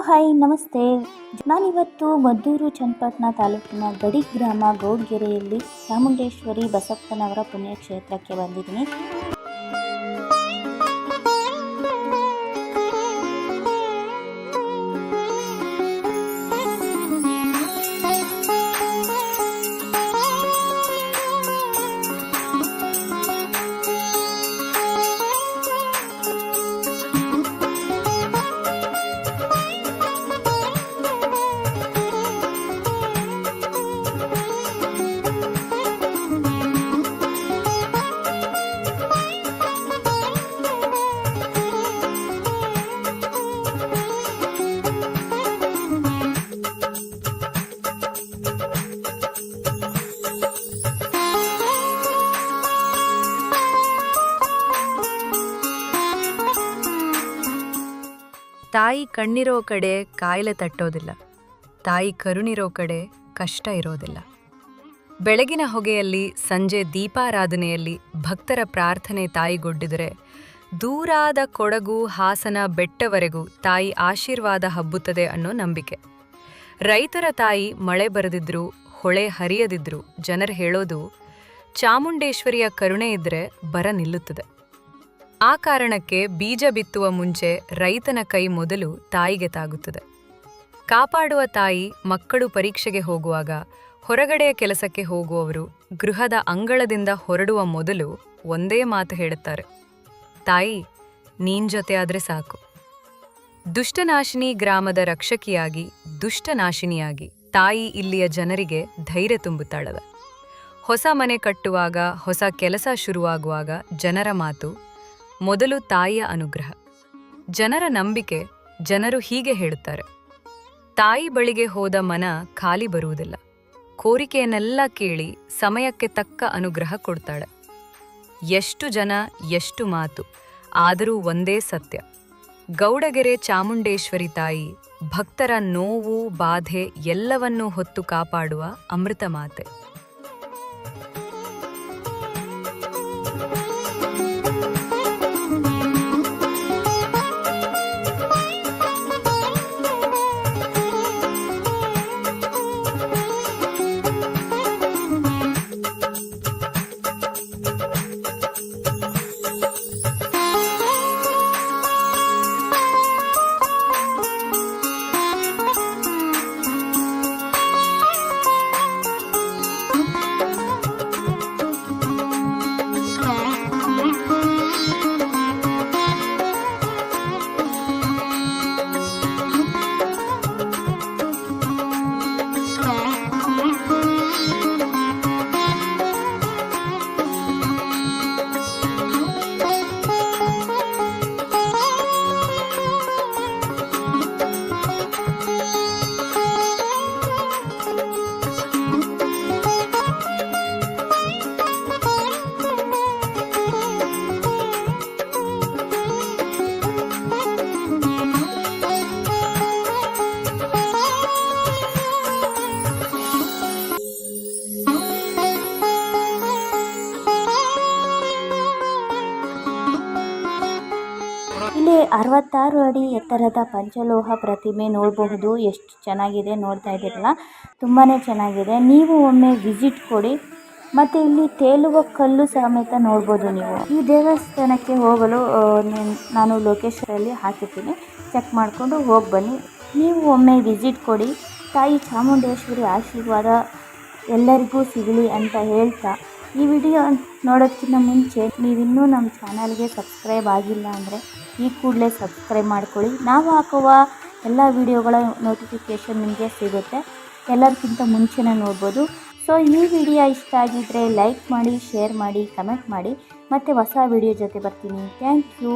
Hi ನಮಸ್ತೆ. ನಾನಿವತ್ತು ಮದ್ದೂರು ಚನ್ನಪಟ್ಟಣ ತಾಲೂಕಿನ ಗಡಿ ಗ್ರಾಮ ಗೌಡ್ಗೆರೆಯಲ್ಲಿ ಚಾಮುಂಡೇಶ್ವರಿ ಬಸಪ್ಪನವರ ಪುಣ್ಯಕ್ಷೇತ್ರಕ್ಕೆ ಬಂದಿದ್ದೀನಿ. ತಾಯಿ ಕಣ್ಣಿರೋ ಕಡೆ ಕಾಯಿಲೆ ತಟ್ಟೋದಿಲ್ಲ. ತಾಯಿ ಕರುಣಿರೋ ಕಡೆ ಕಷ್ಟ ಇರೋದಿಲ್ಲ. ಬೆಳಗಿನ ಹೊಗೆಯಲ್ಲಿ, ಸಂಜೆ ದೀಪಾರಾಧನೆಯಲ್ಲಿ ಭಕ್ತರ ಪ್ರಾರ್ಥನೆ ತಾಯಿಗೊಡ್ಡಿದರೆ ದೂರಾದ ಕೊಡಗು, ಹಾಸನ, ಬೆಟ್ಟವರೆಗೂ ತಾಯಿ ಆಶೀರ್ವಾದ ಹಬ್ಬುತ್ತದೆ ಅನ್ನೋ ನಂಬಿಕೆ. ರೈತರ ತಾಯಿ ಮಳೆ ಬರದಿದ್ರು, ಹೊಳೆ ಹರಿಯದಿದ್ರು ಜನರು ಹೇಳೋದು ಚಾಮುಂಡೇಶ್ವರಿಯ ಕರುಣೆ ಇದ್ರೆ ಬರ ನಿಲ್ಲುತ್ತದೆ. ಆ ಕಾರಣಕ್ಕೆ ಬೀಜ ಬಿತ್ತುವ ಮುಂಚೆ ರೈತನ ಕೈ ಮೊದಲು ತಾಯಿಗೆ ತಾಗುತ್ತದೆ. ಕಾಪಾಡುವ ತಾಯಿ ಮಕ್ಕಳು ಪರೀಕ್ಷೆಗೆ ಹೋಗುವಾಗ, ಹೊರಗಡೆಯ ಕೆಲಸಕ್ಕೆ ಹೋಗುವವರು ಗೃಹದ ಅಂಗಳದಿಂದ ಹೊರಡುವ ಮೊದಲು ಒಂದೇ ಮಾತು ಹೇಳುತ್ತಾರೆ, ತಾಯಿ ನೀನ್ ಜೊತೆ ಆದ್ರೆ ಸಾಕು. ದುಷ್ಟನಾಶಿನಿ ಗ್ರಾಮದ ರಕ್ಷಕಿಯಾಗಿ, ದುಷ್ಟನಾಶಿನಿಯಾಗಿ ತಾಯಿ ಇಲ್ಲಿಯ ಜನರಿಗೆ ಧೈರ್ಯ ತುಂಬುತ್ತಾಳದ. ಹೊಸ ಮನೆ ಕಟ್ಟುವಾಗ, ಹೊಸ ಕೆಲಸ ಶುರುವಾಗುವಾಗ ಜನರ ಮಾತು ಮೊದಲು ತಾಯಿಯ ಅನುಗ್ರಹ. ಜನರ ನಂಬಿಕೆ. ಜನರು ಹೀಗೆ ಹೇಳುತ್ತಾರೆ, ತಾಯಿ ಬಳಿಗೆ ಹೋದ ಮನ ಖಾಲಿ ಬರುವುದಿಲ್ಲ. ಕೋರಿಕೆಯನ್ನೆಲ್ಲ ಕೇಳಿ ಸಮಯಕ್ಕೆ ತಕ್ಕ ಅನುಗ್ರಹ ಕೊಡ್ತಾಳೆ. ಎಷ್ಟು ಜನ, ಎಷ್ಟು ಮಾತು, ಆದರೂ ಒಂದೇ ಸತ್ಯ, ಗೌಡಗೆರೆ ಚಾಮುಂಡೇಶ್ವರಿ ತಾಯಿ ಭಕ್ತರ ನೋವು, ಬಾಧೆ ಎಲ್ಲವನ್ನೂ ಹೊತ್ತು ಕಾಪಾಡುವ ಅಮೃತ ಮಾತೆ. ಇಲ್ಲಿ 66 ಅಡಿ ಎತ್ತರದ ಪಂಚಲೋಹ ಪ್ರತಿಮೆ ನೋಡಬಹುದು. ಎಷ್ಟು ಚೆನ್ನಾಗಿದೆ ನೋಡ್ತಾ ಇದ್ದೀರಲ್ಲ, ತುಂಬಾ ಚೆನ್ನಾಗಿದೆ. ನೀವು ಒಮ್ಮೆ ವಿಸಿಟ್ ಕೊಡಿ. ಮತ್ತು ಇಲ್ಲಿ ತೇಲುವ ಕಲ್ಲು ಸಮೇತ ನೋಡ್ಬೋದು ನೀವು. ಈ ದೇವಸ್ಥಾನಕ್ಕೆ ಹೋಗಲು ನಾನು ಲೊಕೇಶನಲ್ಲಿ ಹಾಕಿರ್ತೀನಿ, ಚೆಕ್ ಮಾಡಿಕೊಂಡು ಹೋಗಿ ಬನ್ನಿ. ನೀವು ಒಮ್ಮೆ ವಿಸಿಟ್ ಕೊಡಿ. ತಾಯಿ ಚಾಮುಂಡೇಶ್ವರಿ ಆಶೀರ್ವಾದ ಎಲ್ಲರಿಗೂ ಸಿಗಲಿ ಅಂತ ಹೇಳ್ತಾ, ಈ ವಿಡಿಯೋ ನೋಡೋದಕ್ಕಿಂತ ಮುಂಚೆ ನೀವಿನ್ನೂ ನಮ್ಮ ಚಾನಲ್ಗೆ ಸಬ್ಸ್ಕ್ರೈಬ್ ಆಗಿಲ್ಲ ಅಂದರೆ ಈ ಕೂಡಲೇ ಸಬ್ಸ್ಕ್ರೈಬ್ ಮಾಡ್ಕೊಳ್ಳಿ. ನಾವು ಹಾಕುವ ಎಲ್ಲ ವಿಡಿಯೋಗಳ ನೋಟಿಫಿಕೇಷನ್ ನಿಮಗೆ ಸಿಗುತ್ತೆ, ಎಲ್ಲರಿಗಿಂತ ಮುಂಚೆನೇ ನೋಡ್ಬೋದು. ಸೊ ಈ ವಿಡಿಯೋ ಇಷ್ಟ ಆಗಿದ್ದರೆ ಲೈಕ್ ಮಾಡಿ, ಶೇರ್ ಮಾಡಿ, ಕಮೆಂಟ್ ಮಾಡಿ. ಮತ್ತು ಹೊಸ ವಿಡಿಯೋ ಜೊತೆ ಬರ್ತೀನಿ. Thank you.